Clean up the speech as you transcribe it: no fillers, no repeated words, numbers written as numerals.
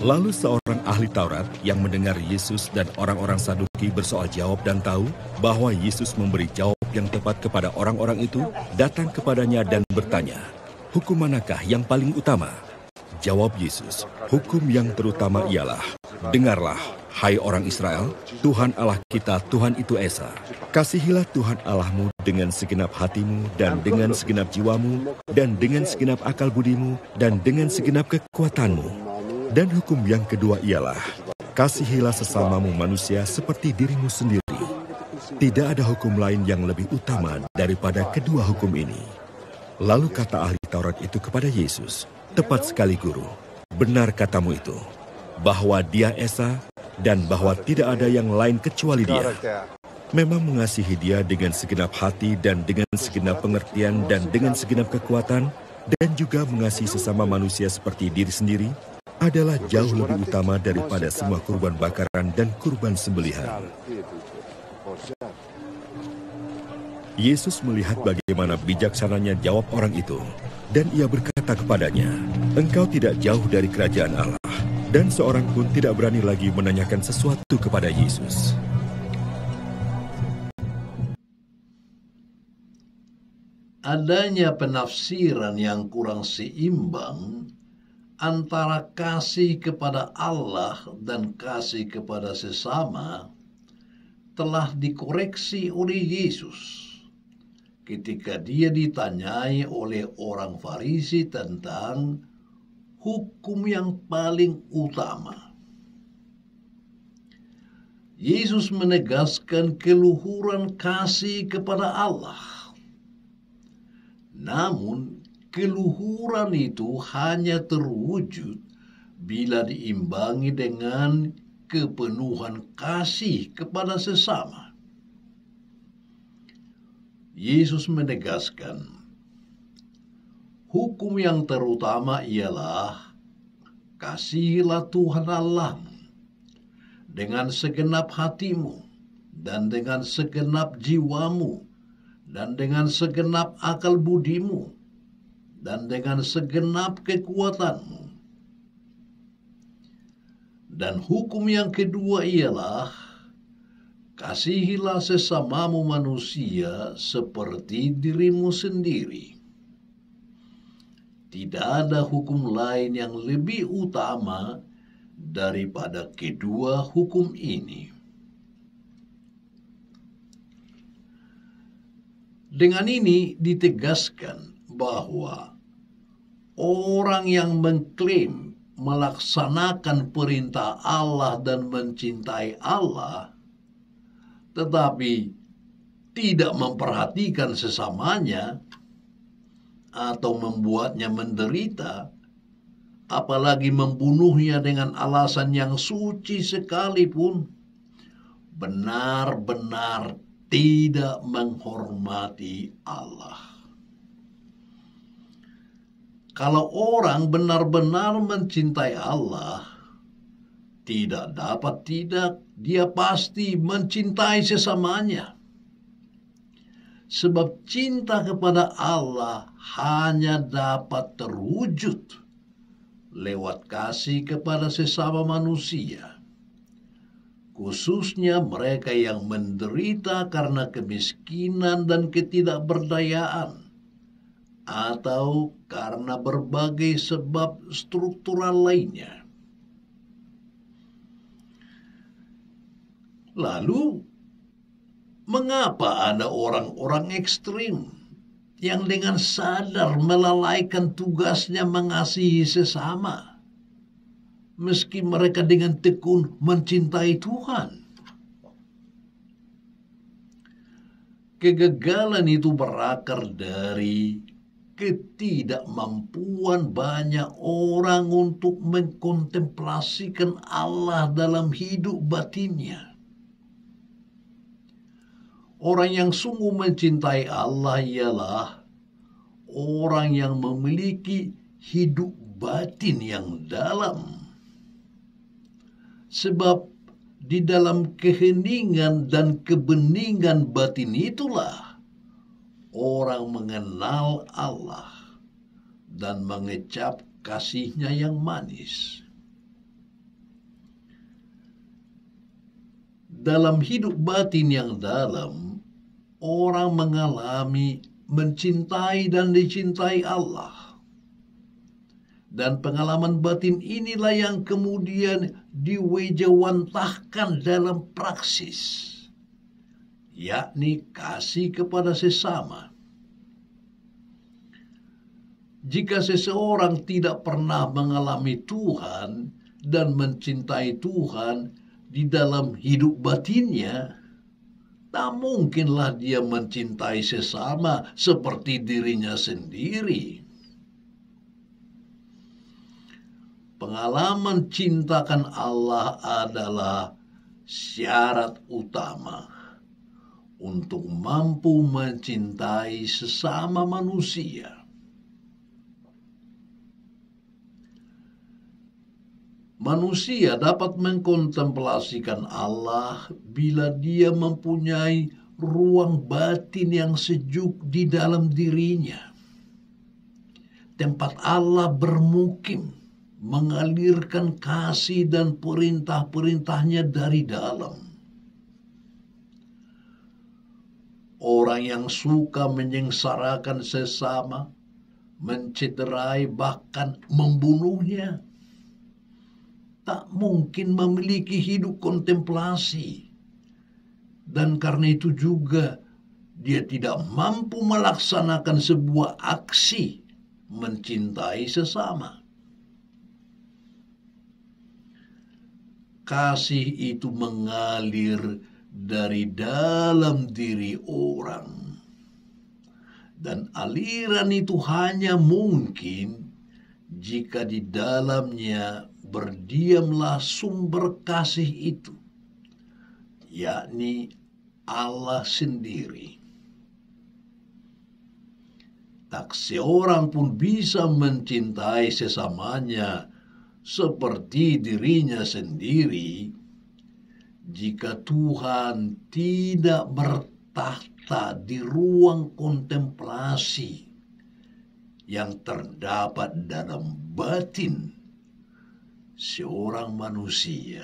Lalu seorang ahli Taurat yang mendengar Yesus dan orang-orang Saduki bersoal jawab dan tahu bahwa Yesus memberi jawab yang tepat kepada orang-orang itu, datang kepadanya dan bertanya, "Hukum manakah yang paling utama?" Jawab Yesus, "Hukum yang terutama ialah, dengarlah, hai orang Israel, Tuhan Allah kita, Tuhan itu Esa. Kasihilah Tuhan Allahmu dengan segenap hatimu, dan dengan segenap jiwamu, dan dengan segenap akal budimu, dan dengan segenap kekuatanmu. Dan hukum yang kedua ialah, kasihilah sesamamu manusia seperti dirimu sendiri. Tidak ada hukum lain yang lebih utama daripada kedua hukum ini." Lalu kata ahli Taurat itu kepada Yesus, "Tepat sekali, Guru. Benar katamu itu, bahwa Dia Esa dan bahwa tidak ada yang lain kecuali Dia. Memang mengasihi Dia dengan segenap hati dan dengan segenap pengertian dan dengan segenap kekuatan, dan juga mengasihi sesama manusia seperti diri sendiri, adalah jauh lebih utama daripada semua kurban bakaran dan kurban sembelihan." Yesus melihat bagaimana bijaksananya jawab orang itu, dan ia berkata kepadanya, "Engkau tidak jauh dari kerajaan Allah." Dan seorang pun tidak berani lagi menanyakan sesuatu kepada Yesus. Adanya penafsiran yang kurang seimbang antara kasih kepada Allah dan kasih kepada sesama telah dikoreksi oleh Yesus ketika Dia ditanyai oleh orang Farisi tentang hukum yang paling utama. Yesus menegaskan keluhuran kasih kepada Allah. Namun, keluhuran itu hanya terwujud bila diimbangi dengan kepenuhan kasih kepada sesama. Yesus menegaskan, hukum yang terutama ialah, kasihilah Tuhan Allahmu dengan segenap hatimu, dan dengan segenap jiwamu, dan dengan segenap akal budimu, dan dengan segenap kekuatanmu. Dan hukum yang kedua ialah, kasihilah sesamamu manusia seperti dirimu sendiri. Tidak ada hukum lain yang lebih utama daripada kedua hukum ini. Dengan ini ditegaskan bahwa orang yang mengklaim melaksanakan perintah Allah dan mencintai Allah, tetapi tidak memperhatikan sesamanya atau membuatnya menderita, apalagi membunuhnya dengan alasan yang suci sekalipun, benar-benar tidak menghormati Allah. Kalau orang benar-benar mencintai Allah, tidak dapat tidak, dia pasti mencintai sesamanya. Sebab cinta kepada Allah hanya dapat terwujud lewat kasih kepada sesama manusia, khususnya mereka yang menderita karena kemiskinan dan ketidakberdayaan, atau karena berbagai sebab struktural lainnya. Lalu, mengapa ada orang-orang ekstrim yang dengan sadar melalaikan tugasnya mengasihi sesama, meski mereka dengan tekun mencintai Tuhan? Kegagalan itu berakar dari ketidakmampuan banyak orang untuk mengkontemplasikan Allah dalam hidup batinnya. Orang yang sungguh mencintai Allah ialah orang yang memiliki hidup batin yang dalam. Sebab di dalam keheningan dan kebeningan batin itulah orang mengenal Allah dan mengecap kasih-Nya yang manis. dalam hidup batin yang dalam, orang mengalami mencintai dan dicintai Allah. Dan pengalaman batin inilah yang kemudian diwejawantahkan dalam praksis, yakni kasih kepada sesama. Jika seseorang tidak pernah mengalami Tuhan dan mencintai Tuhan di dalam hidup batinnya, tak mungkinlah dia mencintai sesama seperti dirinya sendiri. Pengalaman cintakan Allah adalah syarat utama untuk mampu mencintai sesama manusia. Manusia dapat mengkontemplasikan Allah bila dia mempunyai ruang batin yang sejuk di dalam dirinya. Tempat Allah bermukim, mengalirkan kasih dan perintah-perintahnya dari dalam. Orang yang suka menyengsarakan sesama, mencederai bahkan membunuhnya, tak mungkin memiliki hidup kontemplasi. Dan karena itu juga dia tidak mampu melaksanakan sebuah aksi mencintai sesama. Kasih itu mengalir dari dalam diri orang. Dan aliran itu hanya mungkin jika di dalamnya berdiamlah sumber kasih itu, yakni Allah sendiri. Tak seorang pun bisa mencintai sesamanya seperti dirinya sendiri jika Tuhan tidak bertahta di ruang kontemplasi yang terdapat dalam batin seorang manusia.